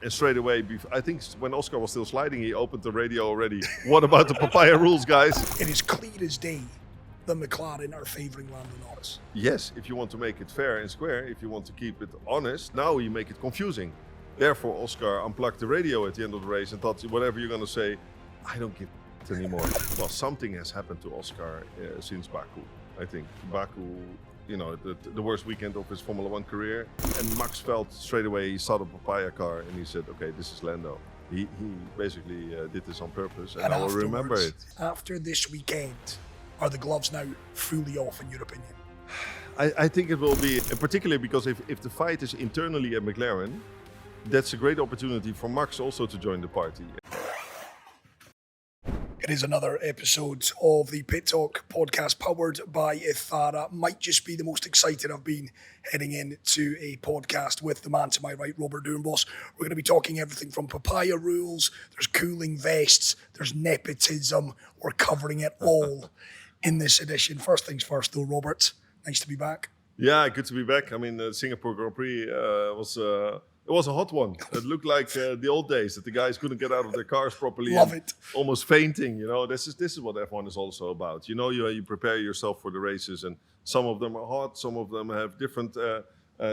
And straight away, I think when Oscar was still sliding, he opened the radio already. What about the Papaya Rules, guys? It is clear as day that McLaren are favouring Lando Norris. Yes, if you want to make it fair and square, if you want to keep it honest, now you make it confusing. Therefore, Oscar unplugged the radio at the end of the race and thought, whatever you're going to say, I don't give it anymore. Well, something has happened to Oscar since Baku, I think. Baku, the worst weekend of his Formula 1 career. And Max felt straight away, he saw the Papaya car and he said, okay, this is Lando. He basically did this on purpose, and I will remember it. After this weekend, are the gloves now fully off, in your opinion? I think it will be, particularly because if the fight is internally at McLaren, that's a great opportunity for Max also to join the party. It is another episode of the Pit Talk podcast powered by Ithara. Might just be the most excited I've been heading into a podcast with the man to my right, Robert Doornbos. We're going to be talking everything from Papaya Rules, there's cooling vests, there's Nepotism. We're covering it all in this edition. First things first though, Robert, nice to be back. Yeah, good to be back. I mean, the Singapore Grand Prix was a hot one. It looked like the old days that the guys couldn't get out of their cars properly. Love it. Almost fainting. This is what F1 is also about. You prepare yourself for the races, and some of them are hot, some of them have different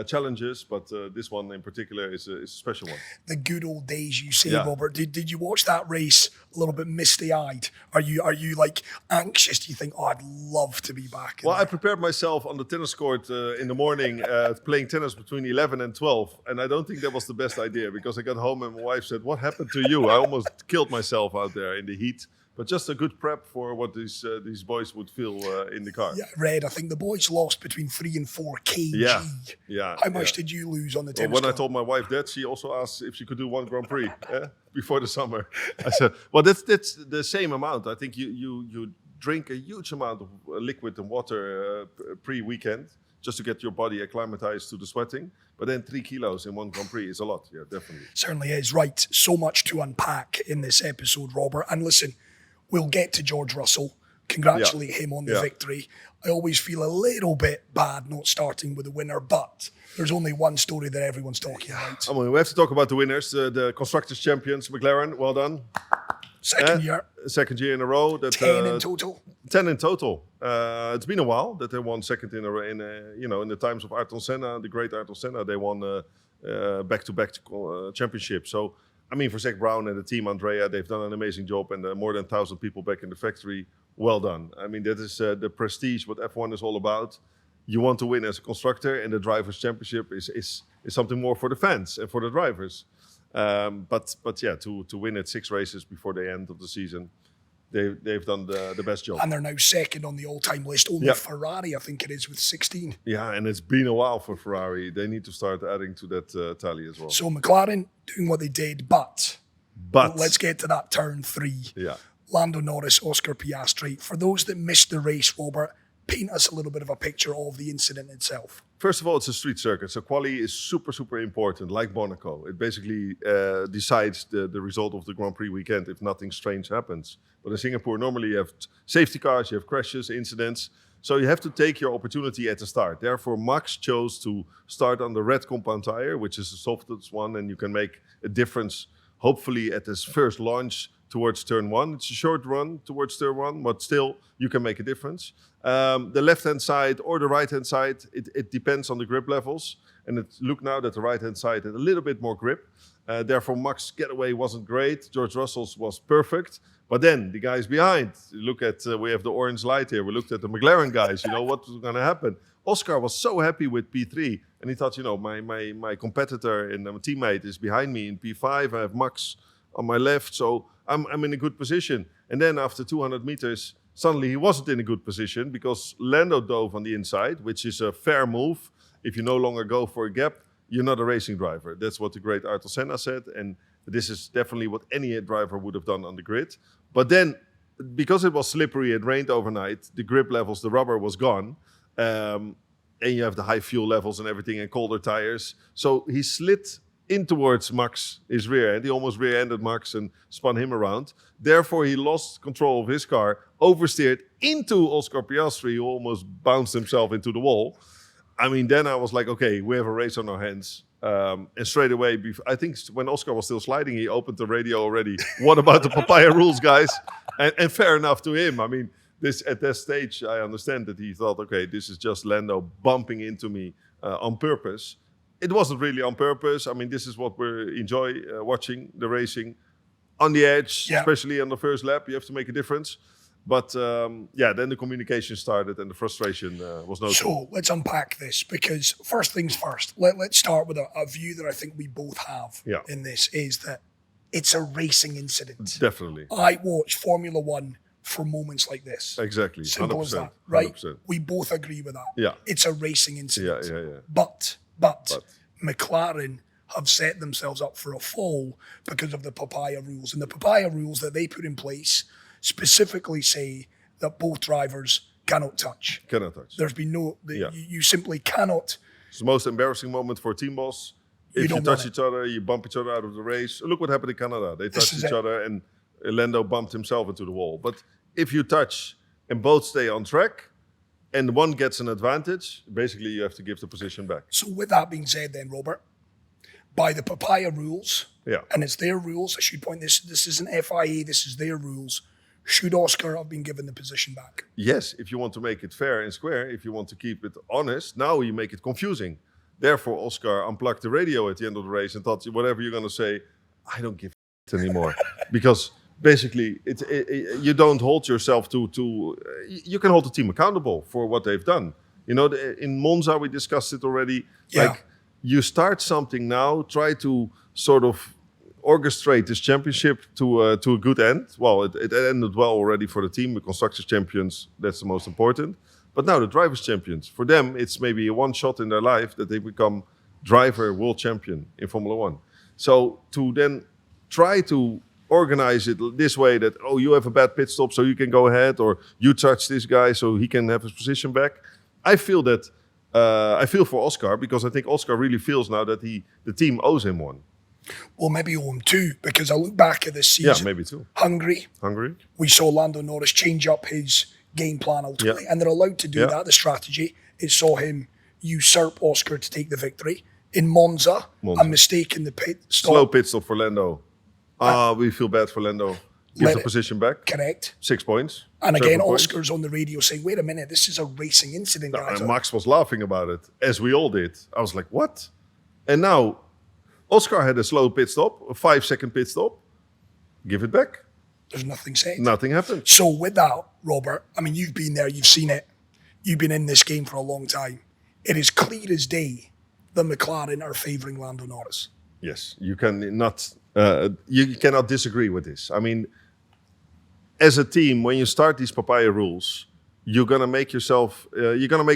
challenges, but this one in particular is a special one. The good old days, you say, yeah. Robert. Did you watch that race a little bit misty-eyed? Are you like anxious? Do you think, I'd love to be back? Well, I prepared myself on the tennis court in the morning, playing tennis between 11 and 12, and I don't think that was the best idea, because I got home and my wife said, "What happened to you?" I almost killed myself out there in the heat. But just a good prep for what these boys would feel in the car. Yeah, Red, I think the boys lost between 3 and 4 kg. Yeah. How much did you lose on the tennis court? When I told my wife that, she also asked if she could do one Grand Prix before the summer. I said, well, that's the same amount. I think you drink a huge amount of liquid and water pre-weekend just to get your body acclimatized to the sweating. But then 3 kilos in one Grand Prix is a lot. Yeah, definitely. Certainly is. Right. So much to unpack in this episode, Robert. And listen, we'll get to George Russell, congratulate him on the victory. I always feel a little bit bad not starting with the winner, but there's only one story that everyone's talking about. We have to talk about the winners, the Constructors champions, McLaren, well done. Second year in a row. 10 in total. 10 in total. It's been a while that they won second in a row. In the times of Ayrton Senna, the great Ayrton Senna, they won back-to-back championships. So, I mean, for Zach Brown and the team, Andrea, they've done an amazing job, and more than 1,000 people back in the factory. Well done. I mean, that is the prestige, what F1 is all about. You want to win as a constructor, and the Drivers' Championship is something more for the fans and for the drivers. But yeah, to win at 6 races before the end of the season, they've done the best job. And they're now second on the all-time list. Only Ferrari, I think it is, with 16. Yeah, and it's been a while for Ferrari. They need to start adding to that tally as well. So McLaren doing what they did, but let's get to that turn 3. Yeah. Lando Norris, Oscar Piastri. For those that missed the race, Robert, paint us a little bit of a picture of the incident itself. First of all, it's a street circuit, so quali is super, super important, like Monaco. It basically decides the result of the Grand Prix weekend if nothing strange happens. But in Singapore, normally you have safety cars, you have crashes, incidents. So you have to take your opportunity at the start. Therefore, Max chose to start on the red compound tire, which is the softest one, and you can make a difference, hopefully, at this first launch towards turn 1. It's a short run towards turn 1, but still you can make a difference. The left-hand side or the right-hand side, it depends on the grip levels. And it looked now that the right-hand side had a little bit more grip. Therefore, Max's getaway wasn't great. George Russell's was perfect. But then the guys behind, look at, we have the orange light here. We looked at the McLaren guys, what was going to happen? Oscar was so happy with P3. And he thought, my competitor and my teammate is behind me in P5. I have Max on my left, so I'm in a good position. And then after 200 meters, suddenly he wasn't in a good position because Lando dove on the inside, which is a fair move. If you no longer go for a gap, you're not a racing driver. That's what the great Ayrton Senna said. And this is definitely what any driver would have done on the grid. But then, because it was slippery, it rained overnight, the grip levels, the rubber was gone. And you have the high fuel levels and everything and colder tires. So he slid in towards Max, his rear end. He almost rear-ended Max and spun him around. Therefore, he lost control of his car, oversteered into Oscar Piastri, who almost bounced himself into the wall. I mean, then I was like, okay, we have a race on our hands. And straight away, I think when Oscar was still sliding, he opened the radio already. What about the Papaya Rules, guys? And fair enough to him. I mean, at that stage, I understand that he thought, okay, this is just Lando bumping into me on purpose. It wasn't really on purpose. I mean, this is what we enjoy watching, the racing. On the edge, especially on the first lap, you have to make a difference. But then the communication started and the frustration was noticeable. So let's unpack this, because first things first, let's start with a view that I think we both have in this, is that it's a racing incident. Definitely. I watch Formula One for moments like this. Exactly. Simple 100%, as that, right? 100%. We both agree with that. Yeah. It's a racing incident. Yeah. But McLaren have set themselves up for a fall because of the Papaya Rules. And the Papaya Rules that they put in place specifically say that both drivers cannot touch. Cannot touch. There's been you simply cannot. It's the most embarrassing moment for a team boss. If you touch each other, you bump each other out of the race. Look what happened in Canada. They touched each other and Lando bumped himself into the wall. But if you touch and both stay on track and one gets an advantage, basically you have to give the position back. So with that being said then, Robert, by the Papaya Rules, and it's their rules, I should point this isn't FIA, this is their rules, should Oscar have been given the position back? Yes, if you want to make it fair and square, if you want to keep it honest, now you make it confusing. Therefore, Oscar unplugged the radio at the end of the race and thought, whatever you're going to say, I don't give a anymore. Because basically, you don't hold yourself to you can hold the team accountable for what they've done. You know, in Monza, we discussed it already. Yeah. Like, you start something now, try to sort of orchestrate this championship to a good end. Well, it ended well already for the team. The Constructors champions, that's the most important. But now the drivers champions. For them, it's maybe a one shot in their life that they become driver world champion in Formula One. So to then try to organize it this way that, you have a bad pit stop so you can go ahead, or you touch this guy so he can have his position back. I feel for Oscar, because I think Oscar really feels now that the team owes him one. Well, maybe owe him two, because I look back at this season. Yeah, maybe two. Hungary. We saw Lando Norris change up his game plan ultimately, and they're allowed to do that, the strategy. It saw him usurp Oscar to take the victory. In Monza, a mistake in the pit stop. Slow pit stop for Lando. We feel bad for Lando. Gives the position back. Correct. 6 points. And again, Oscar's on the radio saying, wait a minute, this is a racing incident, guys. And Max was laughing about it, as we all did. I was like, what? And now, Oscar had a slow pit stop, a 5-second pit stop. Give it back. There's nothing said. Nothing happened. So with that, Robert, I mean, you've been there, you've seen it. You've been in this game for a long time. It is clear as day that McLaren are favouring Lando Norris. Yes, you cannot disagree with this. I mean, as a team, when you start these Papaya Rules, you're gonna make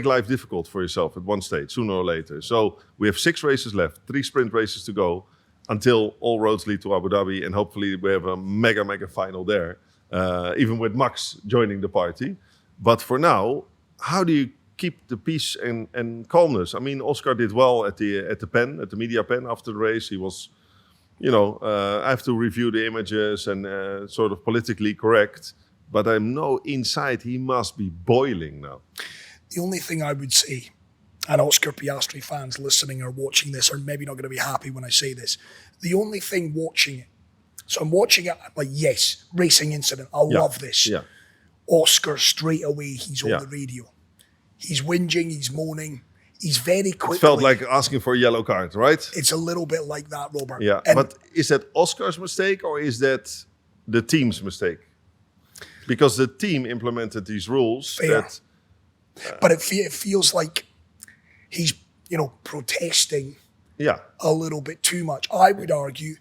life difficult for yourself at one stage, sooner or later. So we have 6 races left, 3 sprint races to go, until all roads lead to Abu Dhabi, and hopefully we have a mega final there, even with Max joining the party. But for now, how do you keep the peace and calmness? I mean, Oscar did well at the media pen after the race. He was, I have to review the images and sort of politically correct. But I know inside he must be boiling now. The only thing I would say, and Oscar Piastri fans listening or watching this are maybe not going to be happy when I say this. The only thing watching it, so I'm watching it, I'm like, yes, racing incident, I love this. Yeah. Oscar, straight away, he's on the radio. He's whinging, he's moaning, he's very quickly. It felt like asking for a yellow card, right? It's a little bit like that, Robert. Yeah, but is that Oscar's mistake or is that the team's mistake? Because the team implemented these rules. But it feels like he's, protesting a little bit too much. I would argue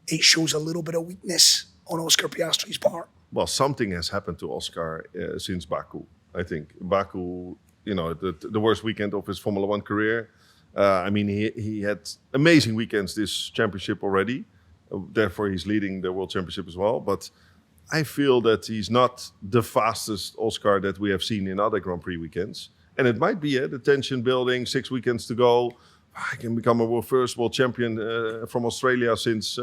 it shows a little bit of weakness on Oscar Piastri's part. Well, something has happened to Oscar since Baku, I think. Baku, the worst weekend of his Formula One career. I mean, he had amazing weekends this championship already. Therefore, he's leading the World Championship as well. But I feel that he's not the fastest Oscar that we have seen in other Grand Prix weekends. And it might be the tension building, 6 weekends to go. I can become a first world champion from Australia since...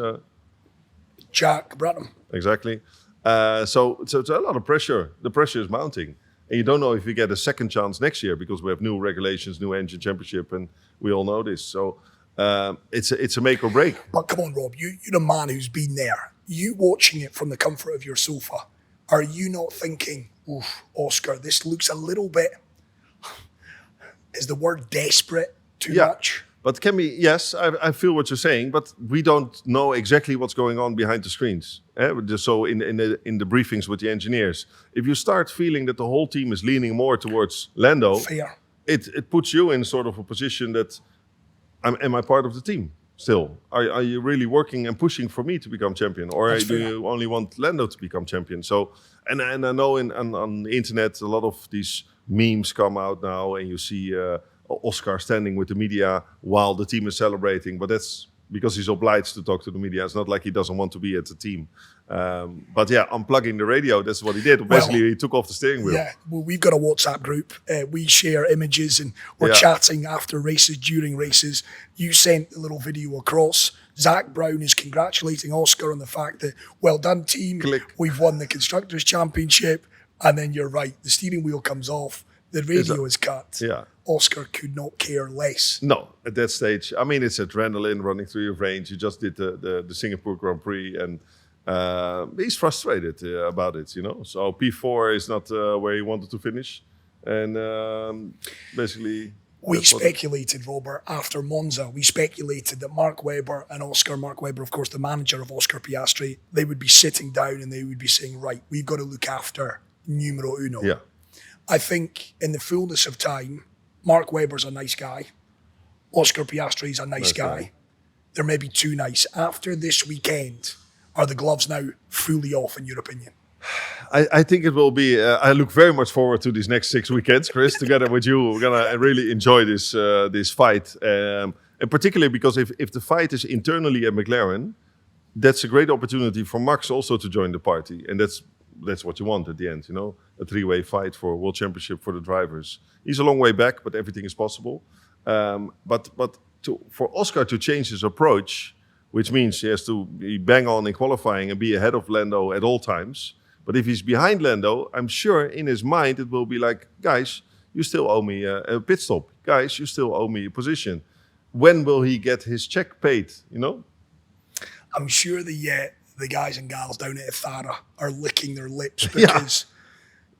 Jack Brabham. Exactly. So it's a lot of pressure. The pressure is mounting. And you don't know if you get a second chance next year because we have new regulations, new engine championship, and we all know this. So it's a make or break. But come on, Rob, you're a man who's been there. You watching it from the comfort of your sofa, are you not thinking, oof, Oscar, this looks a little bit, is the word desperate too much? But yes, I feel what you're saying, but we don't know exactly what's going on behind the screens. So in the briefings with the engineers, if you start feeling that the whole team is leaning more towards Lando, fair. It puts you in sort of a position that, am I part of the team still? Are you really working and pushing for me to become champion? Or do you only want Lando to become champion? So, and I know on the internet, a lot of these memes come out now and you see Oscar standing with the media while the team is celebrating, but that's because he's obliged to talk to the media. It's not like he doesn't want to be at the team. But yeah, unplugging the radio, that's what he did. Basically, he took off the steering wheel. Yeah, well, we've got a WhatsApp group. We share images and we're chatting after races, during races. You sent a little video across. Zach Brown is congratulating Oscar on the fact that, well done, team. Click. We've won the Constructors Championship. And then you're right, the steering wheel comes off, the radio is cut. Yeah. Oscar could not care less. No, at that stage, I mean, it's adrenaline running through your veins. You just did the Singapore Grand Prix, and he's frustrated about it, you know. So P4 is not where he wanted to finish, and basically. We speculated, Robert, after Monza, we speculated that Mark Webber and Oscar, Mark Webber, of course, the manager of Oscar Piastri, they would be sitting down and they would be saying, right, we've got to look after numero uno. Yeah. I think in the fullness of time, Mark Webber's a nice guy. Oscar Piastri's a nice guy. They're maybe too nice. After this weekend, are the gloves now fully off, in your opinion? I think it will be. I look very much forward to these next 6 weekends, Chris. Together with you, we're gonna really enjoy this fight, and particularly because if the fight is internally at McLaren, that's a great opportunity for Max also to join the party, and that's what you want at the end, you know, a three-way fight for a world championship for the drivers. He's a long way back, but everything is possible. But for Oscar to change his approach, which means he has to be bang on in qualifying and be ahead of Lando at all times. But if he's behind Lando, I'm sure in his mind it will be like, guys, you still owe me a pit stop. Guys, you still owe me a position. When will he get his check paid, you know? I'm sure the guys and gals down at Ithara are licking their lips because,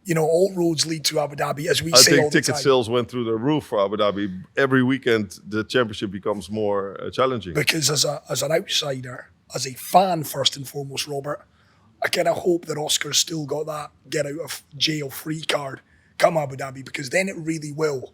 you know, all roads lead to Abu Dhabi, as we say all the time. I think ticket sales went through the roof for Abu Dhabi. Every weekend, the championship becomes more challenging. Because as an outsider, as a fan first and foremost, Robert, I kind of hope that Oscar's still got that get out of jail free card come Abu Dhabi, because then it really will,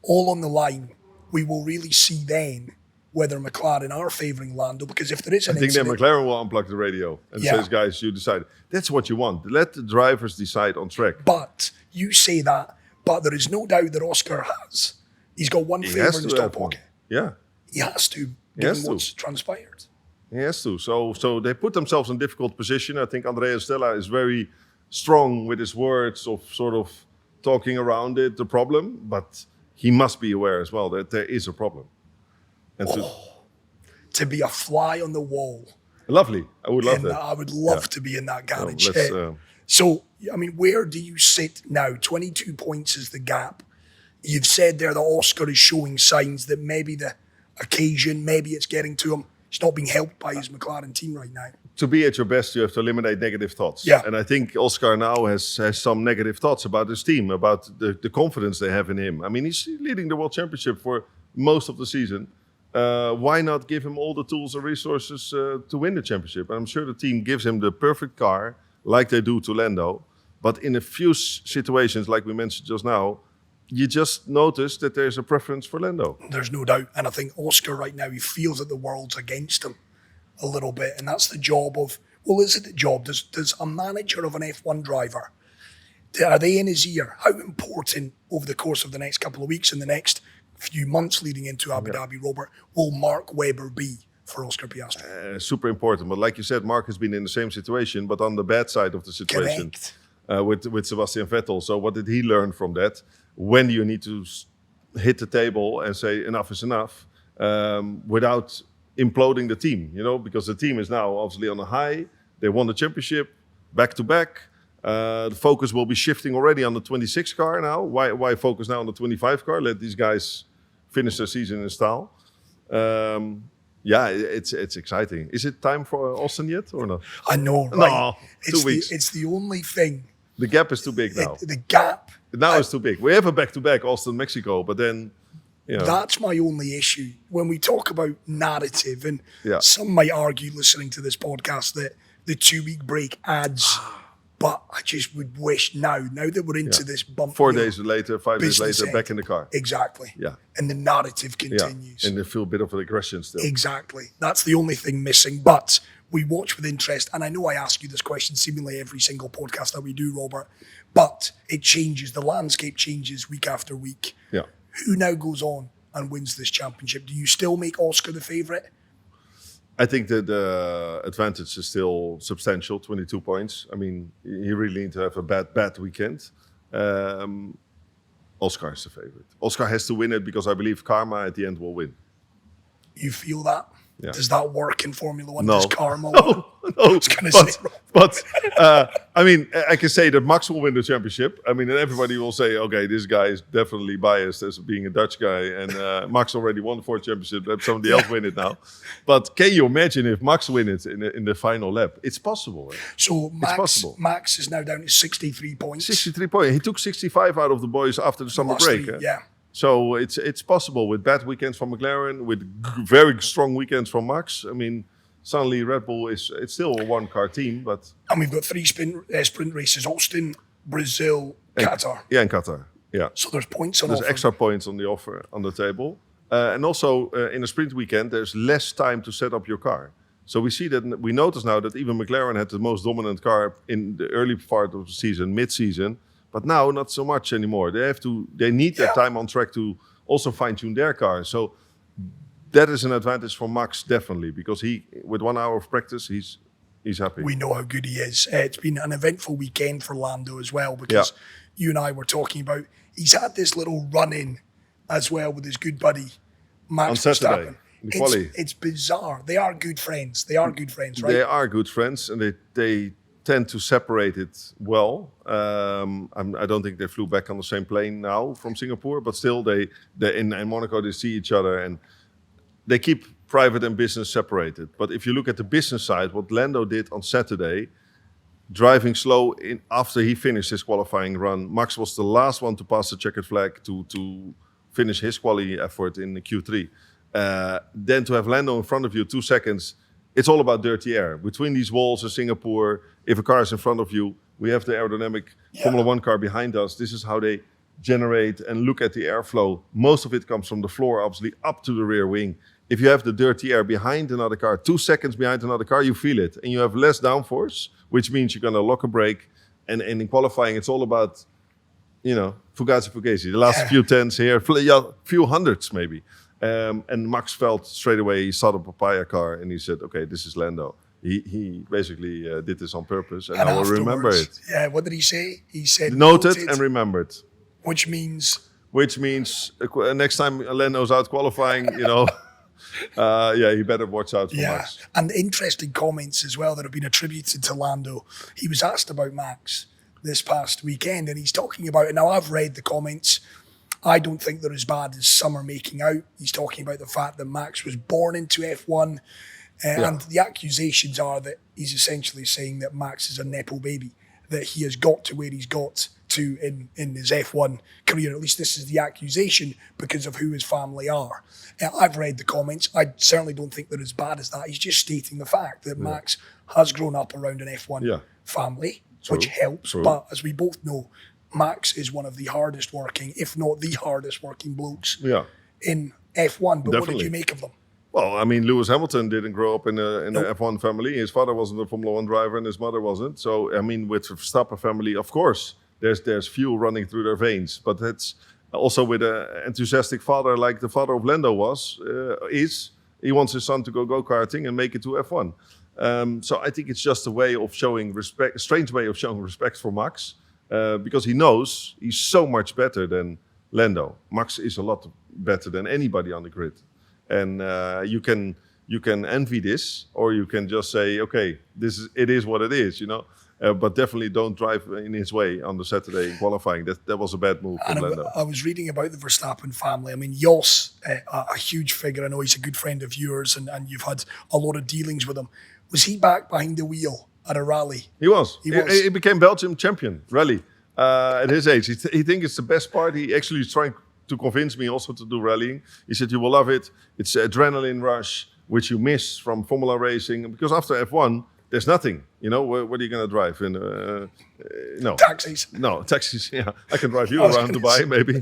all on the line, we will really see then whether McLaren are favouring Lando, because if there is an incident... then McLaren will unplug the radio and says, guys, you decide. That's what you want. Let the drivers decide on track. But you say that, but there is no doubt that Oscar has. He's got one favour in his top pocket. Yeah. He has to, given what's transpired. He has to. So they put themselves in a difficult position. I think Andrea Stella is very strong with his words of sort of talking around it, the problem, but he must be aware as well that there is a problem. And to be a fly on the wall. Lovely. I would love that. I would love to be in that garage. No, so, I mean, where do you sit now? 22 points is the gap. You've said there that Oscar is showing signs that maybe the occasion, maybe it's getting to him. He's not being helped by his McLaren team right now. To be at your best, you have to eliminate negative thoughts. Yeah. And I think Oscar now has some negative thoughts about his team, about the confidence they have in him. I mean, he's leading the World Championship for most of the season. Why not give him all the tools and resources to win the championship? And I'm sure the team gives him the perfect car, like they do to Lando. But in a few situations, like we mentioned just now, you just notice that there's a preference for Lando. There's no doubt. And I think Oscar right now, he feels that the world's against him a little bit. And that's the job of, well, is it the job? Does a manager of an F1 driver, are they in his ear? How important over the course of the next couple of weeks and the next few months leading into Abu Dhabi, Robert, will Mark Webber be for Oscar Piastri? Super important. But like you said, Mark has been in the same situation, but on the bad side of the situation with Sebastian Vettel. So what did he learn from that? When do you need to hit the table and say enough is enough without imploding the team? You know, because the team is now obviously on a high. They won the championship back to back. The focus will be shifting already on the 26 car now. Why focus now on the 25 car? Let these guys finish their season in style. Yeah, it's exciting. Is it time for Austin yet or not? I know, right? No, 2 weeks. It's the only thing. The gap is too big now. The gap. Now it's too big. We have a back-to-back Austin, Mexico, but then, That's my only issue. When we talk about narrative, and some might argue listening to this podcast that the 2-week break adds, but I just would wish now that we're into this bump. 4 days later, 5 days later, back in the car. Exactly. Yeah. And the narrative continues. Yeah. And they feel a bit of aggression still. Exactly. That's the only thing missing. But we watch with interest, and I know I ask you this question seemingly every single podcast that we do, Robert, but it changes. The landscape changes week after week. Yeah. Who now goes on and wins this championship? Do you still make Oscar the favourite? I think that the advantage is still substantial, 22 points. I mean, he really needs to have a bad weekend. Oscar is the favorite. Oscar has to win it because I believe karma at the end will win. You feel that? Yeah. Does that work in Formula One? No. Does karma No. work? I mean, I can say that Max will win the championship. I mean, and everybody will say, okay, this guy is definitely biased as being a Dutch guy. And Max already won the 4th championship. Let somebody else win it now. But can you imagine if Max wins it in the final lap? It's possible. Right? So it's possible. Max is now down to 63 points. 63 points. He took 65 out of the boys after the summer break. Yeah. So it's possible with bad weekends from McLaren, with very strong weekends from Max. I mean, suddenly Red Bull it's still a one-car team, but... And we've got 3 sprint races, Austin, Brazil, Qatar. Yeah, in Qatar, yeah. So there's points on offer. There's extra points on the offer, on the table. And also, in a sprint weekend, there's less time to set up your car. So we notice now that even McLaren had the most dominant car in the early part of the season, mid-season, but now not so much anymore. They need that time on track to also fine-tune their car. So that is an advantage for Max, definitely, because with 1 hour of practice, he's happy. We know how good he is. It's been an eventful weekend for Lando as well, because you and I were talking about, he's had this little run-in as well with his good buddy, Max on Saturday, Verstappen. It's bizarre. They are good friends. Right? They are good friends, and they tend to separate it well. I don't think they flew back on the same plane now from Singapore, but still, they in Monaco they see each other and they keep private and business separated. But if you look at the business side, what Lando did on Saturday, driving slow after he finished his qualifying run, Max was the last one to pass the checkered flag to finish his quali effort in the Q3. Then to have Lando in front of you 2 seconds, it's all about dirty air. Between these walls in Singapore, if a car is in front of you, we have the aerodynamic Formula One car behind us. This is how they generate and look at the airflow. Most of it comes from the floor, obviously, up to the rear wing. If you have the dirty air behind another car, 2 seconds behind another car, you feel it. And you have less downforce, which means you're going to lock a brake. And in qualifying, it's all about, fugazi. The last few tens here, few hundreds maybe. And Max felt straight away, he saw the Papaya car and he said, okay, this is Lando. He basically did this on purpose and I will remember it. Yeah, what did he say? He said noted and remembered. Which means next time Lando's out qualifying, he better watch out for Max. And interesting comments as well that have been attributed to Lando. He was asked about Max this past weekend and he's talking about it. Now, I've read the comments. I don't think they're as bad as some are making out. He's talking about the fact that Max was born into F1. And the accusations are that he's essentially saying that Max is a Nepo baby, that he has got to where he's got to in his F1 career. At least this is the accusation because of who his family are. I've read the comments. I certainly don't think they're as bad as that. He's just stating the fact that Max has grown up around an F1 family, which helps. But as we both know, Max is one of the hardest working, if not the hardest working blokes in F1. But What did you make of them? Well, I mean, Lewis Hamilton didn't grow up in the F1 family. His father wasn't a Formula One driver and his mother wasn't. So, I mean, with the Verstappen family, of course, there's fuel running through their veins. But that's also with an enthusiastic father like the father of Lando he wants his son to go go-karting and make it to F1. So I think it's just a way of showing respect, a strange way of showing respect for Max. Because he knows he's so much better than Lando. Max is a lot better than anybody on the grid. And you you can envy this, or you can just say, okay, it is what it is, but definitely don't drive in his way on the Saturday in qualifying. That was a bad move from Lando. I was reading about the Verstappen family. I mean, Jos, a huge figure. I know he's a good friend of yours, and you've had a lot of dealings with him. Was he back behind the wheel at a rally? He was. He became Belgium champion rally at his age. He thinks it's the best part. He actually is trying to convince me also to do rallying. He said, you will love it. It's an adrenaline rush, which you miss from Formula racing. Because after F1, there's nothing. What are you going to drive? No. Taxis. No, taxis, yeah. I can drive you around Dubai, maybe.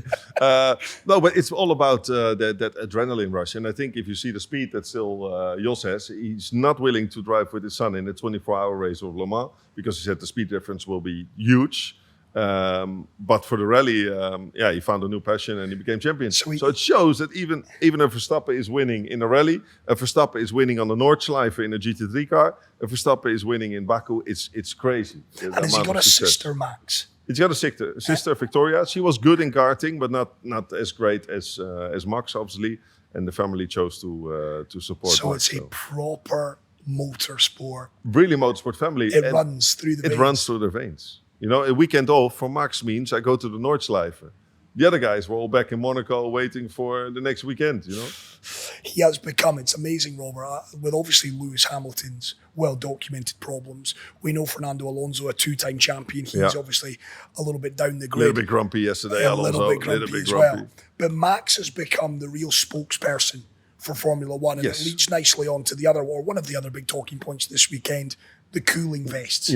No, but it's all about that adrenaline rush. And I think if you see the speed that still Jos has, he's not willing to drive with his son in the 24-hour race of Le Mans, because he said the speed difference will be huge. But for the rally, he found a new passion and he became champion. So it shows that even a Verstappen is winning in a rally, a Verstappen is winning on the Nordschleife in a GT3 car, a Verstappen is winning in Baku. It's crazy. And has he got a sister, Max? He's got a sister Victoria. She was good in karting, but not as great as Max, obviously. And the family chose to support. So Max, it's a proper motorsport. Really motorsport family. It runs through the veins. It runs through their veins. A weekend off for Max means I go to the Nordschleife. The other guys were all back in Monaco waiting for the next weekend, He has become, it's amazing, Robert, with obviously Lewis Hamilton's well-documented problems. We know Fernando Alonso, a two-time champion. He's obviously a little bit down the grid. A little bit grumpy yesterday, Alonso. A little bit grumpy as well. But Max has become the real spokesperson for Formula One, and it leads nicely on to one of the other big talking points this weekend, the cooling vests,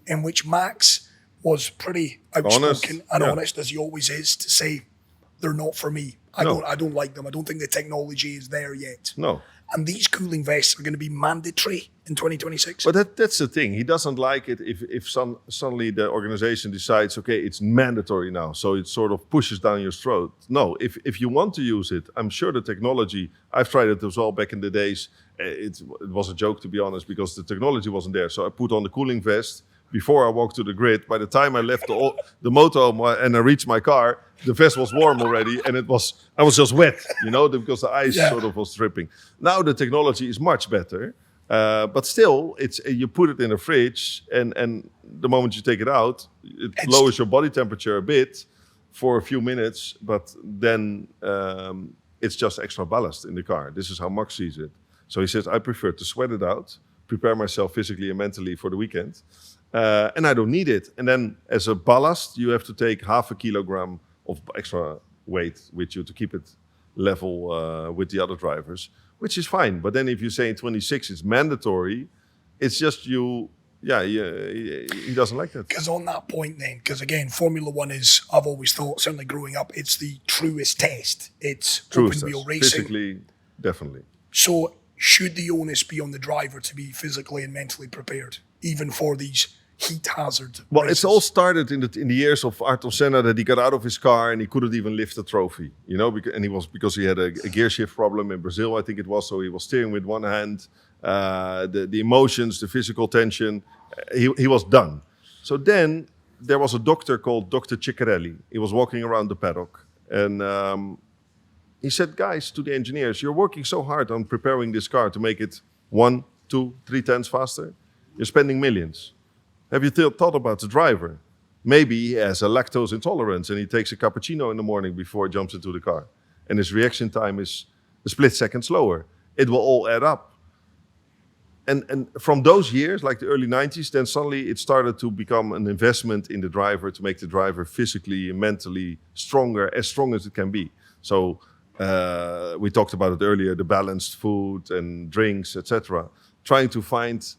in which Max was pretty outspoken and honest, as he always is, to say they're not for me. I don't like them. I don't think the technology is there yet. No. And these cooling vests are going to be mandatory in 2026. But that's the thing. He doesn't like it if suddenly the organization decides, okay, it's mandatory now, so it sort of pushes down your throat. No, if you want to use it, I'm sure the technology, I've tried it as well back in the days. It was a joke, to be honest, because the technology wasn't there. So I put on the cooling vest before I walked to the grid. By the time I left the motorhome and I reached my car, the vest was warm already, and I was just wet, because the ice sort of was dripping. Now the technology is much better, but still, you put it in a fridge, and the moment you take it out, it lowers your body temperature a bit for a few minutes, but then it's just extra ballast in the car. This is how Max sees it. So he says, I prefer to sweat it out, prepare myself physically and mentally for the weekend, and I don't need it. And then as a ballast, you have to take 0.5 kilogram of extra weight with you to keep it level with the other drivers, which is fine. But then if you say in 26 it's mandatory, it's just he doesn't like that. Because on that point then, because again, Formula One is, I've always thought, certainly growing up, it's the truest test. It's open wheel racing. Physically, definitely. So should the onus be on the driver to be physically and mentally prepared, even for these heat hazard races? It's all started in the years of Ayrton Senna, that he got out of his car and he couldn't even lift a trophy, because he had a gear shift problem in Brazil, I think it was. So he was steering with one hand, the emotions, the physical tension, he was done. So then there was a doctor called Dr. Ciccarelli. He was walking around the paddock, and he said, guys, to the engineers, you're working so hard on preparing this car to make it 1, 2, 3 tenths faster. You're spending millions. Have you thought about the driver? Maybe he has a lactose intolerance and he takes a cappuccino in the morning before he jumps into the car, and his reaction time is a split second slower. It will all add up. And from those years, like the early 90s, then suddenly it started to become an investment in the driver to make the driver physically and mentally stronger, as strong as it can be. So we talked about it earlier, the balanced food and drinks, etc. Trying to find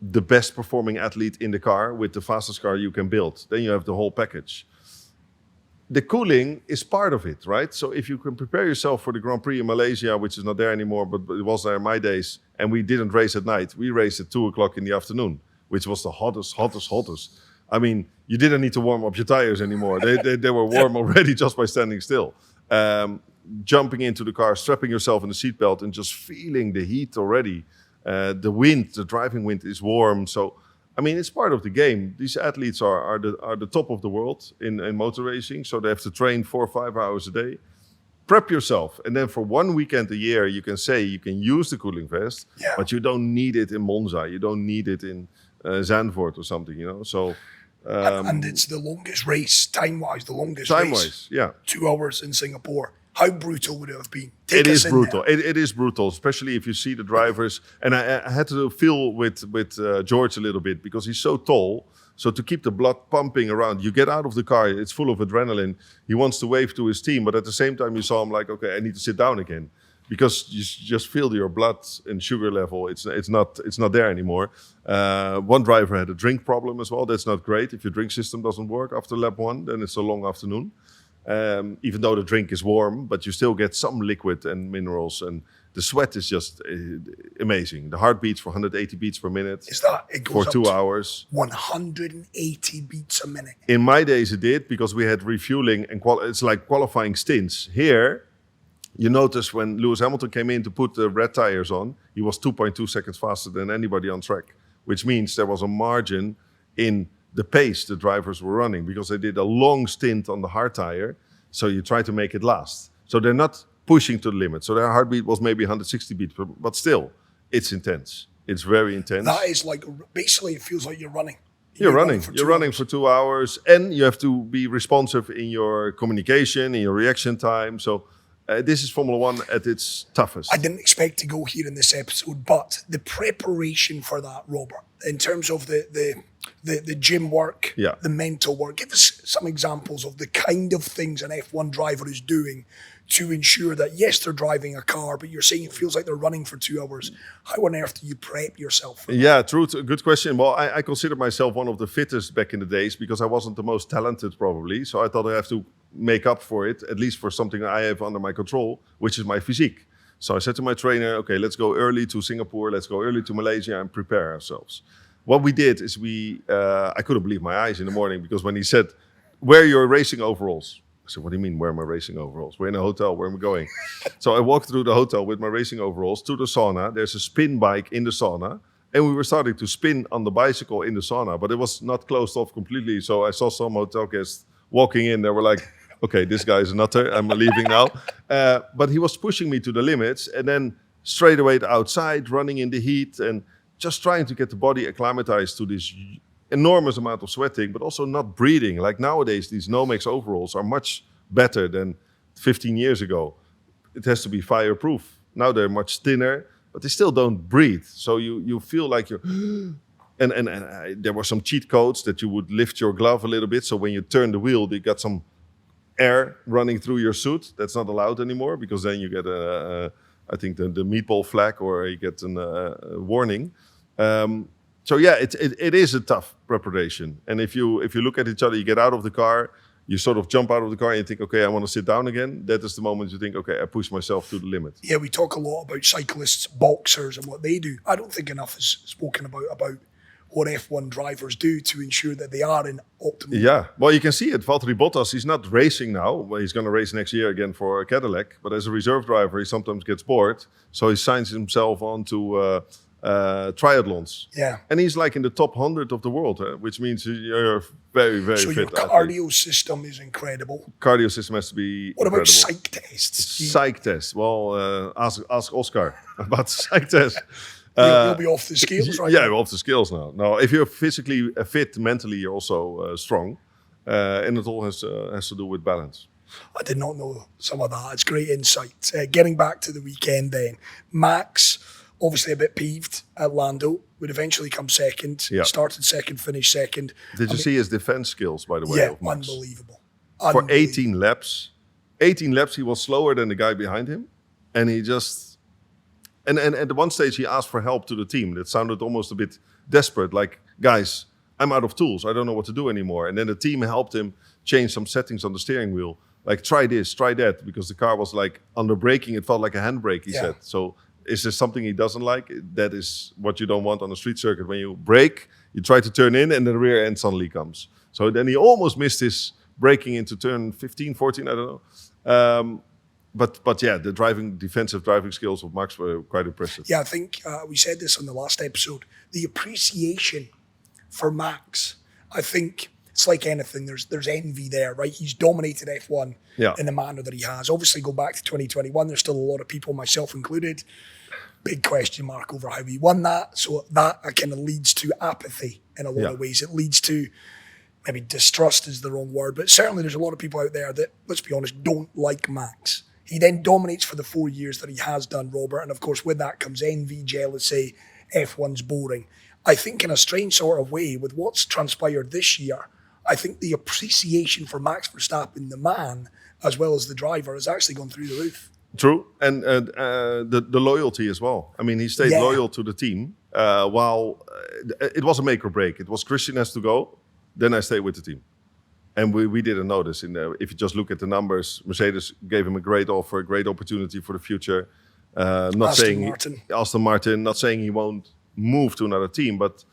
the best performing athlete in the car with the fastest car you can build. Then you have the whole package. The cooling is part of it, right? So if you can prepare yourself for the Grand Prix in Malaysia, which is not there anymore, but it was there in my days, and we didn't race at night. We raced at 2 o'clock in the afternoon, which was the hottest. I mean, you didn't need to warm up your tires anymore. They were warm already just by standing still. Jumping into the car, strapping yourself in the seatbelt and just feeling the heat already. The wind, the driving wind is warm. So, I mean, it's part of the game. These athletes are the top of the world in motor racing. So they have to train 4 or 5 hours a day. prep yourself. And then for 1 weekend a year, you can say you can use the cooling vest, but you don't need it in Monza. You don't need it in Zandvoort or something, So... and it's the longest race, time-wise, Time-wise, yeah. 2 hours in Singapore. How brutal would it have been? It is brutal. It is brutal, especially if you see the drivers. And I had to feel with George a little bit because he's so tall. So to keep the blood pumping around, you get out of the car, it's full of adrenaline. He wants to wave to his team, but at the same time you saw him like, okay, I need to sit down again. Because you just feel your blood and sugar level, it's not there anymore. One driver had a drink problem as well. That's not great. If your drink system doesn't work after lap 1, then it's a long afternoon. Even though the drink is warm, but you still get some liquid and minerals, and the sweat is just amazing. The heart beats for 180 beats per minute. Is that it goes for 2 hours? 180 beats a minute. In my days, it did because we had refueling and it's like qualifying stints. Here, you notice when Lewis Hamilton came in to put the red tires on, he was 2.2 seconds faster than anybody on track, which means there was a margin in the pace the drivers were running because they did a long stint on the hard tire, so you try to make it last. So they're not pushing to the limit. So their heartbeat was maybe 160 beats, but still, it's intense. It's very intense. That is like, basically it feels like you're running. You're running for 2 hours, and you have to be responsive in your communication, in your reaction time. So this is Formula One at its toughest. I didn't expect to go here in this episode, but the preparation for that, Robert, in terms of the gym work, the mental work, give us some examples of the kind of things an F1 driver is doing to ensure that, yes, they're driving a car, but you're saying it feels like they're running for 2 hours. How on earth do you prep yourself for that? Yeah, true. Good question. Well, I consider myself one of the fittest back in the days because I wasn't the most talented probably. So I thought I have to make up for it, at least for something I have under my control, which is my physique. So I said to my trainer, okay, let's go early to Singapore, let's go early to Malaysia and prepare ourselves. What we did is I couldn't believe my eyes in the morning because when he said, wear your racing overalls. I said, what do you mean, wear my racing overalls? We're in a hotel, where am I going? So I walked through the hotel with my racing overalls to the sauna. There's a spin bike in the sauna. And we were starting to spin on the bicycle in the sauna, but it was not closed off completely. So I saw some hotel guests walking in. They were like, okay, this guy is a nutter. I'm leaving now. But he was pushing me to the limits. And then straight away outside, running in the heat and just trying to get the body acclimatized to this enormous amount of sweating, but also not breathing. Like nowadays, these Nomex overalls are much better than 15 years ago. It has to be fireproof. Now they're much thinner, but they still don't breathe. So you feel like you're... And there were some cheat codes that you would lift your glove a little bit. So when you turn the wheel, you got some air running through your suit. That's not allowed anymore because then you get I think the meatball flag or you get a warning. So yeah, it is a tough preparation. And if you look at each other, you get out of the car, you sort of jump out of the car and you think, okay, I want to sit down again. That is the moment you think, okay, I push myself to the limit. Yeah, we talk a lot about cyclists, boxers and what they do. I don't think enough is spoken about what F1 drivers do to ensure that they are in optimal. Yeah, well, you can see it. Valtteri Bottas, he's not racing now. Well, he's going to race next year again for Cadillac. But as a reserve driver, he sometimes gets bored. So he signs himself on to triathlons. Yeah. And he's like in the top 100 of the world, which means you're very, very fit. So your cardio system is incredible. Cardio system has to be What incredible. about psych tests? Psych tests. Well, ask Oscar about psych tests. You'll be off the scales, right? Yeah, you're off the scales now. No, if you're physically fit, mentally you're also strong. And it all has to do with balance. I did not know some of that. It's great insight. Getting back to the weekend then. Max, obviously a bit peeved at Lando, would eventually come second. Yeah. Started second, finished second. Did you see his defense skills, by the way? Yeah, of Max? unbelievable. For 18 laps, he was slower than the guy behind him. And he just... And at one stage, he asked for help to the team. That sounded almost a bit desperate. Like, guys, I'm out of tools. I don't know what to do anymore. And then the team helped him change some settings on the steering wheel. Like, try this, try that. Because the car was like, under braking, it felt like a handbrake, he said. So is there something he doesn't like? That is what you don't want on a street circuit. When you brake, you try to turn in, and the rear end suddenly comes. So then he almost missed his braking into turn 15, 14, I don't know. But yeah, the defensive driving skills of Max were quite impressive. Yeah, I think we said this on the last episode. The appreciation for Max, I think it's like anything. There's envy there, right? He's dominated F1 in the manner that he has. Obviously, go back to 2021. There's still a lot of people, myself included, big question mark over how he won that. So that kind of leads to apathy in a lot of ways. It leads to maybe distrust is the wrong word, but certainly there's a lot of people out there that, let's be honest, don't like Max. He then dominates for the 4 years that he has done, Robert, and of course with that comes envy, jealousy, F1's boring. I think in a strange sort of way, with what's transpired this year, I think the appreciation for Max Verstappen, the man, as well as the driver, has actually gone through the roof. True, and the loyalty as well. I mean, he stayed loyal to the team while it was a make or break. It was Christian has to go, then I stay with the team. And we didn't notice. If you just look at the numbers, Mercedes gave him a great offer, a great opportunity for the future. Aston Martin, not saying he won't move to another team, but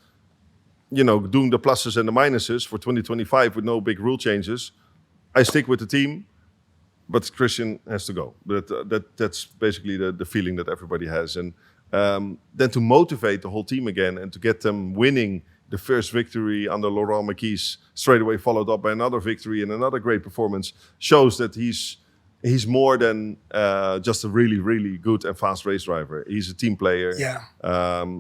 doing the pluses and the minuses for 2025 with no big rule changes. I stick with the team, but Christian has to go. But that's basically the feeling that everybody has. And then to motivate the whole team again and to get them winning the first victory under Laurent Marquis, straight away followed up by another victory and another great performance, shows that he's more than just a really, really good and fast race driver. He's a team player. Yeah.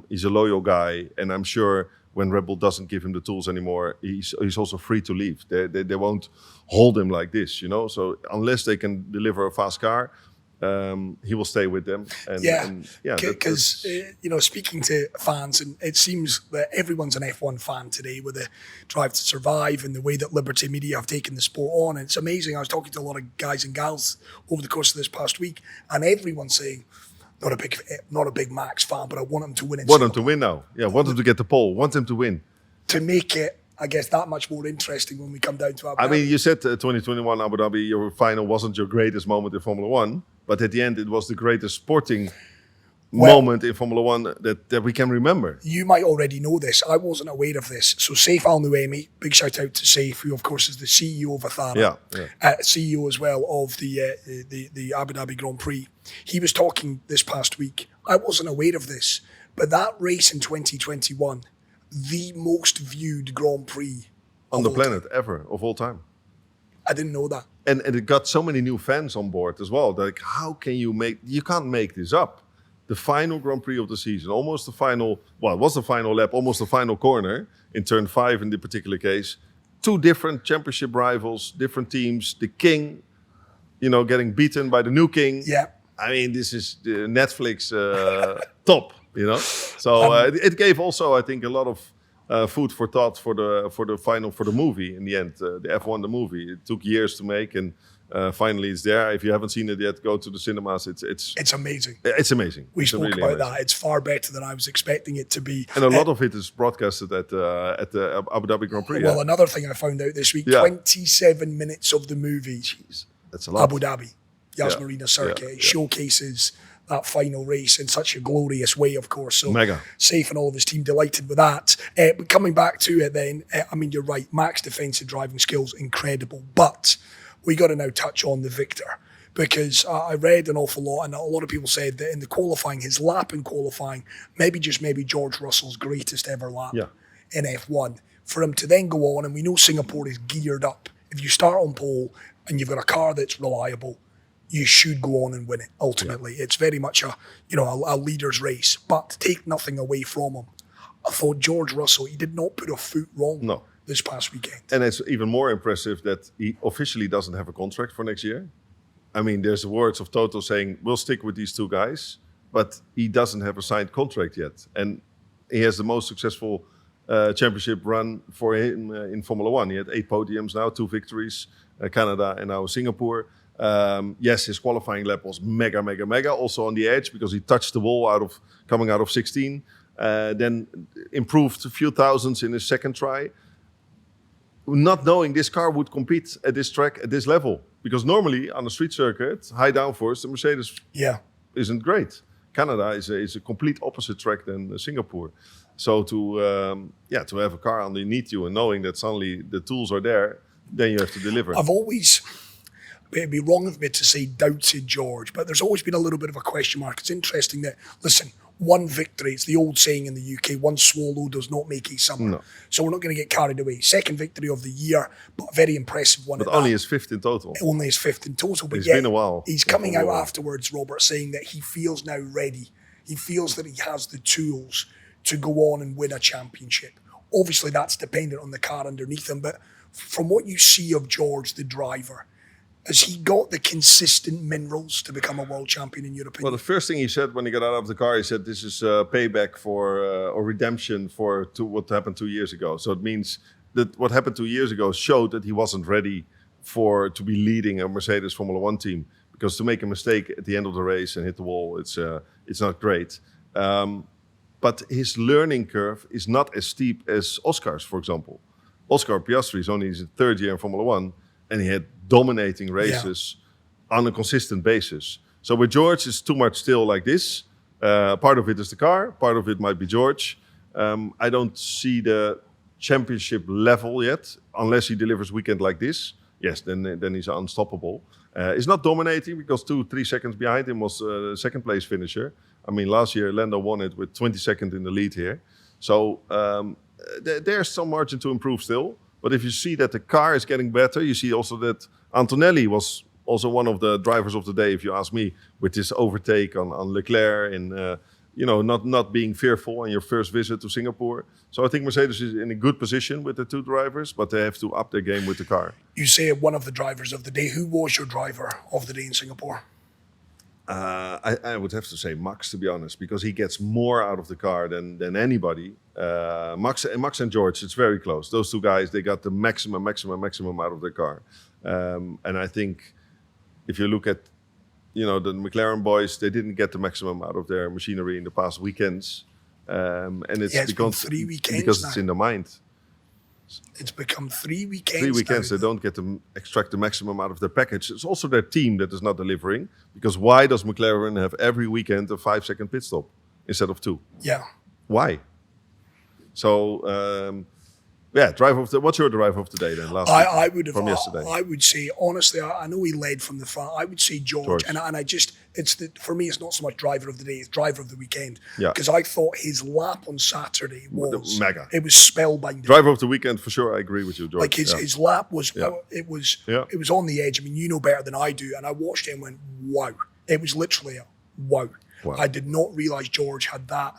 He's a loyal guy, and I'm sure when Red Bull doesn't give him the tools anymore, he's also free to leave. They won't hold him like this, So unless they can deliver a fast car, he will stay with them. Because speaking to fans, and it seems that everyone's an F1 fan today with the Drive to Survive and the way that Liberty Media have taken the sport on. And it's amazing. I was talking to a lot of guys and gals over the course of this past week, and everyone's saying, not a big Max fan, but I want him to win. Want him to win now. Yeah, want him to get the pole. Want him to win. To make it, I guess, that much more interesting when we come down to Abu Dhabi. I mean, you said 2021 Abu Dhabi, your final wasn't your greatest moment in Formula One, but at the end it was the greatest sporting moment in Formula One that we can remember. You might already know this. I wasn't aware of this. So Saif Al-Nuaimi, big shout out to Saif, who of course is the CEO of Athara, CEO as well of the Abu Dhabi Grand Prix. He was talking this past week. I wasn't aware of this, but that race in 2021, the most viewed Grand Prix on the planet ever, of all time. I didn't know that. And it got so many new fans on board as well. Like, how can you can't make this up. The final Grand Prix of the season, almost the final, well, it was the final lap, almost the final corner in turn 5 in the particular case. 2 different championship rivals, different teams. The king, getting beaten by the new king. Yeah. I mean, this is the Netflix top, So it gave also, I think, a lot of food for thought for the movie in the end. The F1, the movie. It took years to make, and finally it's there. If you haven't seen it yet, go to the cinemas. It's amazing. It's amazing. We spoke really about that. It's far better than I was expecting it to be. And a lot of it is broadcasted at the Abu Dhabi Grand Prix. Well, another thing I found out this week, 27 minutes of the movie. Jeez, that's a lot. Abu Dhabi, Yas Marina circuit. It showcases that final race in such a glorious way, of course. So Mega. Safe and all of his team delighted with that. But coming back to it then, I mean, you're right. Max defensive driving skills, incredible. But we got to now touch on the victor, because I read an awful lot, and a lot of people said that in the qualifying, his lap in qualifying, maybe George Russell's greatest ever lap in F1. For him to then go on, and we know Singapore is geared up. If you start on pole and you've got a car that's reliable, you should go on and win it. Ultimately, it's very much a leader's race. But take nothing away from him. I thought George Russell, he did not put a foot wrong this past weekend. And it's even more impressive that he officially doesn't have a contract for next year. I mean, there's the words of Toto saying, we'll stick with these 2 guys, but he doesn't have a signed contract yet. And he has the most successful championship run for him in Formula One. He had 8 podiums now, 2 victories, Canada and now Singapore. Yes, his qualifying lap was mega, also on the edge because he touched the wall coming out of 16. Then improved a few thousandths in his second try. Not knowing this car would compete at this track, at this level. Because normally on a street circuit, high downforce, the Mercedes isn't great. Canada is a complete opposite track than Singapore. So to have a car underneath you and knowing that suddenly the tools are there, then you have to deliver. I've always, it'd be wrong of me to say doubted George, but there's always been a little bit of a question mark. It's interesting that, listen, one victory. It's the old saying in the UK, one swallow does not make a summer. No. So we're not going to get carried away. Second victory of the year, but a very impressive one. But only his fifth in total. Only his fifth in total. But It's been a while. He's coming out afterwards, Robert, saying that he feels now ready. He feels that he has the tools to go on and win a championship. Obviously, that's dependent on the car underneath him. But from what you see of George, the driver, has he got the consistent minerals to become a world champion in your opinion? Well, the first thing he said when he got out of the car, he said, this is payback for, or redemption for what happened 2 years ago. So it means that what happened 2 years ago showed that he wasn't ready to be leading a Mercedes Formula One team. Because to make a mistake at the end of the race and hit the wall, it's not great. But his learning curve is not as steep as Oscar's, for example. Oscar Piastri is only his third year in Formula One, and he had dominating races on a consistent basis. So with George, it's too much still like this. Part of it is the car, part of it might be George. I don't see the championship level yet, unless he delivers weekend like this. Yes, then he's unstoppable. He's not dominating because 2-3 seconds behind him was the second place finisher. I mean, last year Lando won it with 20 seconds in the lead here. So there's some margin to improve still. But if you see that the car is getting better, you see also that Antonelli was also one of the drivers of the day, if you ask me, with his overtake on Leclerc and not being fearful on your first visit to Singapore. So I think Mercedes is in a good position with the two drivers, but they have to up their game with the car. You say one of the drivers of the day. Who was your driver of the day in Singapore? I would have to say Max, to be honest, because he gets more out of the car than anybody. Max and George, it's very close. Those two guys, they got the maximum out of their car. And I think if you look at the McLaren boys, they didn't get the maximum out of their machinery in the past weekends. And it's become 3 weekends because now. it's in the mind. It's become 3 weekends. 3 weekends, now. they don't get to extract the maximum out of their package. It's also their team that is not delivering. Because why does McLaren have every weekend a 5-second pit stop instead of 2? Yeah. Why? So, what's your driver of the day then? Yesterday. I would say, honestly, I know he led from the front. I would say George. And for me, it's not so much driver of the day, it's driver of the weekend. Yeah. Because I thought his lap on Saturday was mega. It was spellbinding. Driver of the weekend for sure. I agree with you, George. Like his lap was, it was on the edge. I mean, you know better than I do. And I watched it and went, wow. It was literally a wow. I did not realise George had that.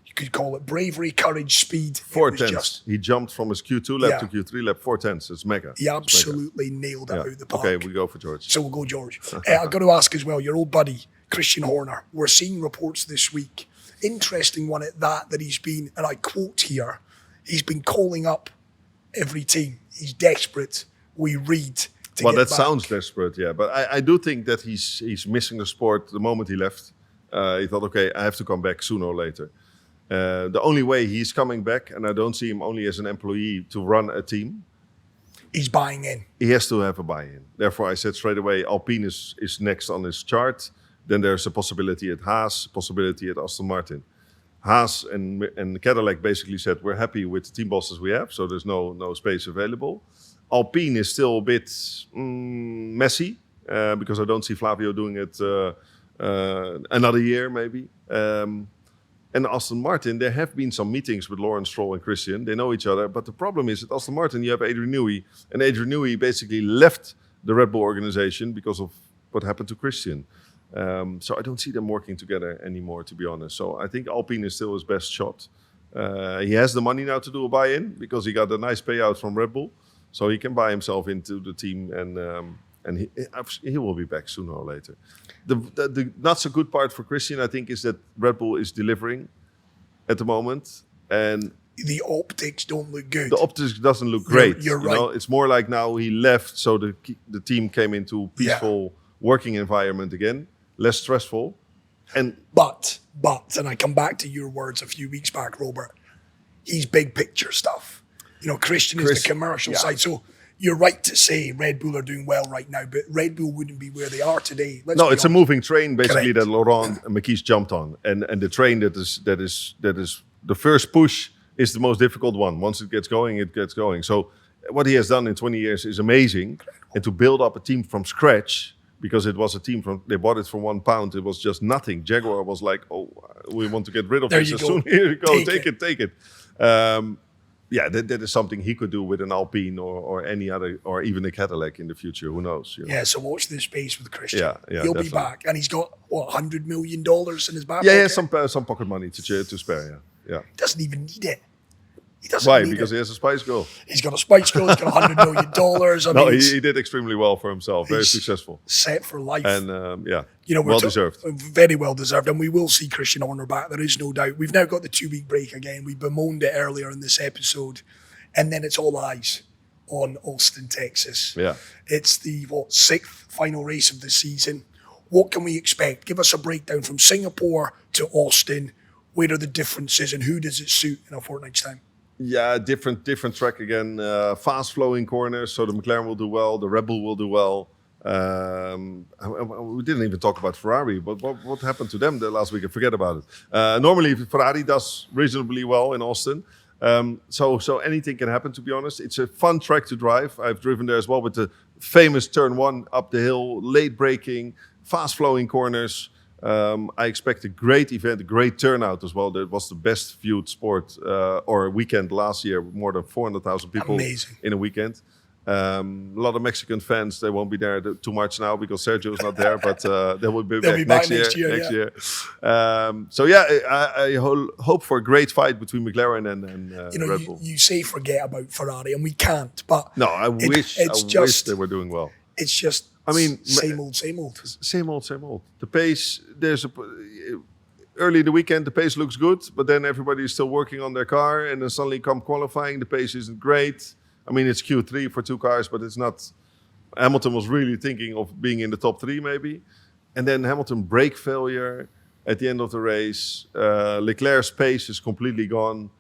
You could call it bravery, courage, speed. 4 tenths. He jumped from his Q2 lap to Q3 lap, 4 tenths. It's mega. He absolutely nailed it out of the park. Okay, we go for George. So we'll go George. I've got to ask as well, your old buddy, Christian Horner. We're seeing reports this week. Interesting one at that he's been, and I quote here, he's been calling up every team. He's desperate. We read to well, get that back. sounds desperate, yeah. But I do think that he's missing the sport the moment he left. He thought, okay, I have to come back sooner or later. The only way he's coming back, and I don't see him only as an employee to run a team. He's buying in. He has to have a buy-in. Therefore, I said straight away, Alpine is next on his chart. Then there's a possibility at Haas, possibility at Aston Martin. Haas and Cadillac basically said, we're happy with the team bosses we have, so there's no space available. Alpine is still a bit messy, because I don't see Flavio doing it another year, maybe. And Aston Martin, there have been some meetings with Lawrence Stroll and Christian. They know each other. But the problem is at Aston Martin, you have Adrian Newey. And Adrian Newey basically left the Red Bull organization because of what happened to Christian. So I don't see them working together anymore, to be honest. So I think Alpine is still his best shot. He has the money now to do a buy-in because he got a nice payout from Red Bull. So he can buy himself into the team and he will be back sooner or later. The not so good part for Christian, I think, is that Red Bull is delivering at the moment, and the optics don't look good. The optics doesn't look great. You're right. It's more like now he left, so the team came into peaceful working environment again, less stressful. And but I come back to your words a few weeks back, Robert. He's big picture stuff. Christian is the commercial side. So you're right to say Red Bull are doing well right now, but Red Bull wouldn't be where they are today. It's a moving train basically. Correct. That Laurent and McKees jumped on, and the train that is the first push is the most difficult one. Once it gets going, it gets going. So what he has done in 20 years is amazing, and to build up a team from scratch because it was a team they bought it for £1. It was just nothing. Jaguar was like, oh, we want to get rid of There this you as go. soon. Here you go, Take take it. That is something he could do with an Alpine or any other, or even a Cadillac in the future. Who knows? You know? Yeah, so watch this space with Christian. Yeah, He'll definitely. be back, and he's got what, $100 million in his back Yeah, pocket? some pocket money to spare. Yeah. He doesn't even need it. He doesn't Why? need Because it. he has a Spice Girl. He's got a Spice Girl. He's got $100 million. I No, mean, he did extremely well for himself. Very he's successful, set for life. and You know, well deserved. Very well deserved, and we will see Christian Horner back. There is no doubt. We've now got the 2-week break again. We bemoaned it earlier in this episode, and then it's all eyes on Austin, Texas. Yeah. It's the 6th final race of the season. What can we expect? Give us a breakdown from Singapore to Austin. Where are the differences, and who does it suit in a fortnight's time? Yeah, different track again. Fast flowing corners, so the McLaren will do well, the Red Bull will do well. We didn't even talk about Ferrari, but what happened to them the last week? Forget about it. Normally, Ferrari does reasonably well in Austin. So anything can happen, to be honest. It's a fun track to drive. I've driven there as well with the famous turn 1 up the hill, late braking, fast flowing corners. I expect a great event, a great turnout as well. That was the best viewed sport or weekend last year, more than 400,000 people Amazing. in a weekend. A lot of Mexican fans, they won't be there too much now because Sergio's not there, but they will be They'll back be back next year. next year, I hope for a great fight between McLaren and Red Bull. You say forget about Ferrari, and we can't, but No, I wish they were doing well. it's just same old. Same old. The pace, early in the weekend, the pace looks good, but then everybody is still working on their car, and then suddenly come qualifying, the pace isn't great. I mean, it's Q3 for 2 cars, but it's not. Hamilton was really thinking of being in the top 3 maybe. And then Hamilton brake failure at the end of the race. Leclerc's pace is completely gone.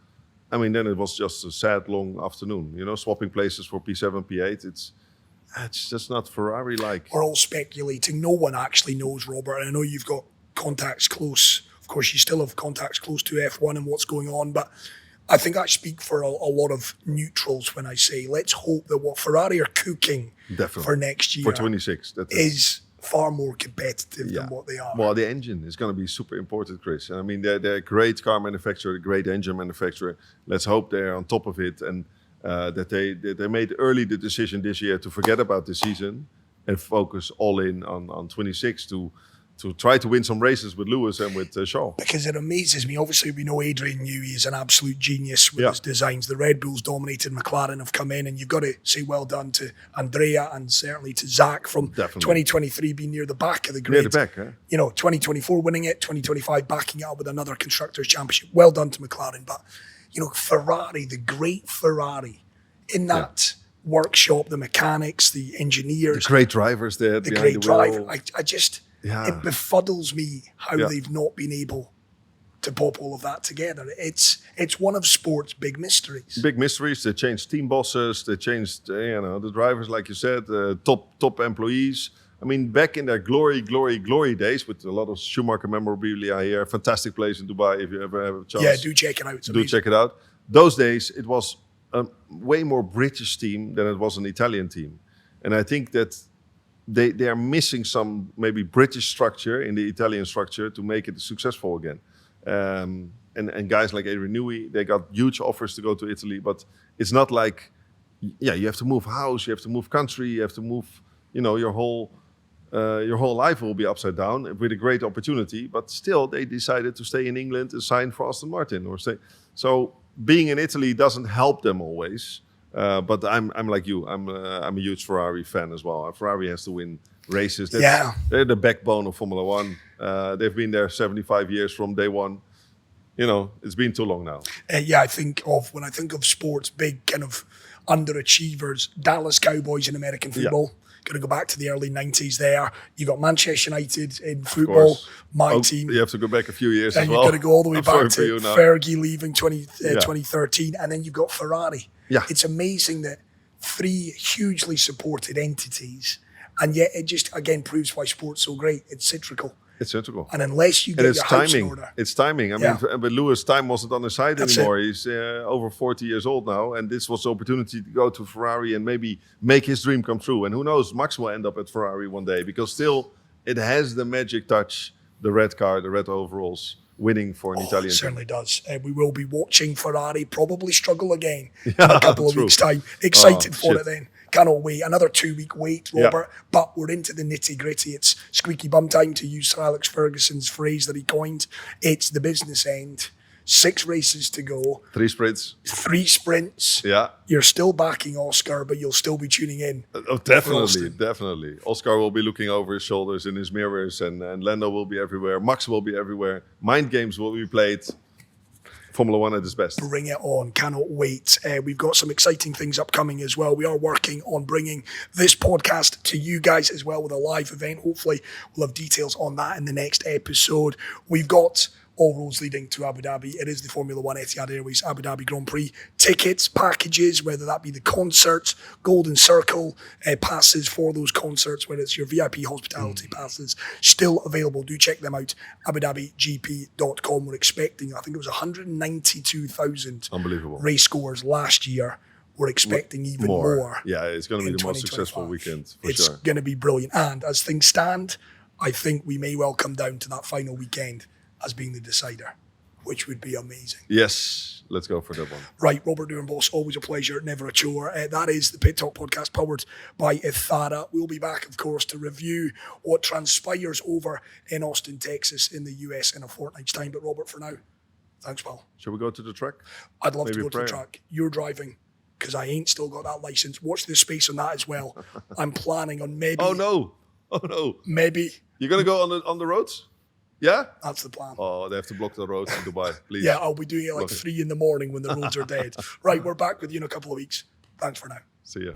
I mean, then it was just a sad, long afternoon, swapping places for P7, P8. It's just not Ferrari-like. We're all speculating. No one actually knows, Robert. And I know you've got contacts close. Of course, you still have contacts close to F1 and what's going on. But I think I speak for a lot of neutrals when I say let's hope that what Ferrari are cooking for next year for 26 is far more competitive than what they are. Well, the engine is going to be super important, Chris. I mean, they're a great car manufacturer, a great engine manufacturer. Let's hope they're on top of it and that they made early the decision this year to forget about the season and focus all in on 26 to try to win some races with Lewis and with Shaw. Because it amazes me. Obviously, we know Adrian Newey is an absolute genius with his designs. The Red Bulls dominated, McLaren have come in, and you've got to say well done to Andrea and certainly to Zach from 2023 being near the back of the grid. Near the back, huh? 2024 winning it, 2025 backing it up with another Constructors Championship. Well done to McLaren. But, Ferrari, the great Ferrari, in that workshop, the mechanics, the engineers. The great drivers there. The great driver. It befuddles me how they've not been able to pop all of that together. It's one of sport's big mysteries. Big mysteries. They changed team bosses. They changed, the drivers, like you said, top employees. I mean, back in their glory days with a lot of Schumacher memorabilia here. Fantastic place in Dubai if you ever have a chance. Yeah, do check it out. Check it out. Those days, it was a way more British team than it was an Italian team. And I think that they are missing some maybe British structure in the Italian structure to make it successful again. And guys like Adrian Newey, they got huge offers to go to Italy, but it's not like, you have to move house, you have to move country, you have to move, your whole life will be upside down with a great opportunity. But still, they decided to stay in England and sign for Aston Martin or stay. So being in Italy doesn't help them always. But I'm like you. I'm a huge Ferrari fan as well. Ferrari has to win races. They're the backbone of Formula One. They've been there 75 years from day one. It's been too long now. When I think of sports, big kind of underachievers, Dallas Cowboys in American football. Going to go back to the early 90s there. You got Manchester United in football, my team. You have to go back a few years as well. You've got to go all the way back to Fergie leaving 2013. And then you've got Ferrari. Yeah. It's amazing that 3 hugely supported entities, and yet it just, again, proves why sport's so great. It's cyclical. It's integral. And unless you get And your it's house in timing. order. It's timing. I mean, but Lewis' time wasn't on his side That's anymore. He's over 40 years old now, and this was the opportunity to go to Ferrari and maybe make his dream come true. And who knows, Max will end up at Ferrari one day, because still it has the magic touch, the red car, the red overalls, winning for an Italian It team. certainly does. We will be watching Ferrari probably struggle again in a couple of true. weeks' time. Excited for shit. it then. Cannot wait. Another 2-week wait, Robert. But we're into the nitty-gritty. It's squeaky bum time, to use Sir Alex Ferguson's phrase that he coined. It's the business end. 6 races to go. 3 sprints. 3 sprints. Yeah. You're still backing Oscar, but you'll still be tuning in. Oh, definitely. Oscar will be looking over his shoulders in his mirrors, and Lando will be everywhere. Max will be everywhere. Mind games will be played. Formula One at its best. Bring it on. Cannot wait. We've got some exciting things upcoming as well. We are working on bringing this podcast to you guys as well with a live event. Hopefully, we'll have details on that in the next episode. We've got all roads leading to Abu Dhabi. It is the Formula One Etihad Airways Abu Dhabi Grand Prix. Tickets, packages, whether that be the concerts, Golden Circle passes for those concerts, whether it's your VIP hospitality passes, still available. Do check them out, AbuDhabiGP.com. We're expecting, I think it was 192,000 Unbelievable race scores last year. We're expecting even more. Yeah, it's going to be the most successful 2025. weekend, for It's sure. going to be brilliant. And as things stand, I think we may well come down to that final weekend as being the decider, which would be amazing. Yes, let's go for that one. Right, Robert Doornbos, always a pleasure, never a chore. That is the Pit Talk podcast powered by Ithara. We'll be back, of course, to review what transpires over in Austin, Texas, in the US in a fortnight's time. But Robert, for now, thanks, pal. Shall we go to the track? I'd love to Maybe go to the track. You're driving, because I ain't still got that license. Watch the space on that as well. I'm planning on maybe. Oh no! Maybe. You're going to go on the roads? Yeah? That's the plan. Oh, they have to block the roads in Dubai, please. Yeah, I'll be doing it like Block it. 3 a.m. when the roads are dead. Right, we're back with you in a couple of weeks. Thanks for now. See ya.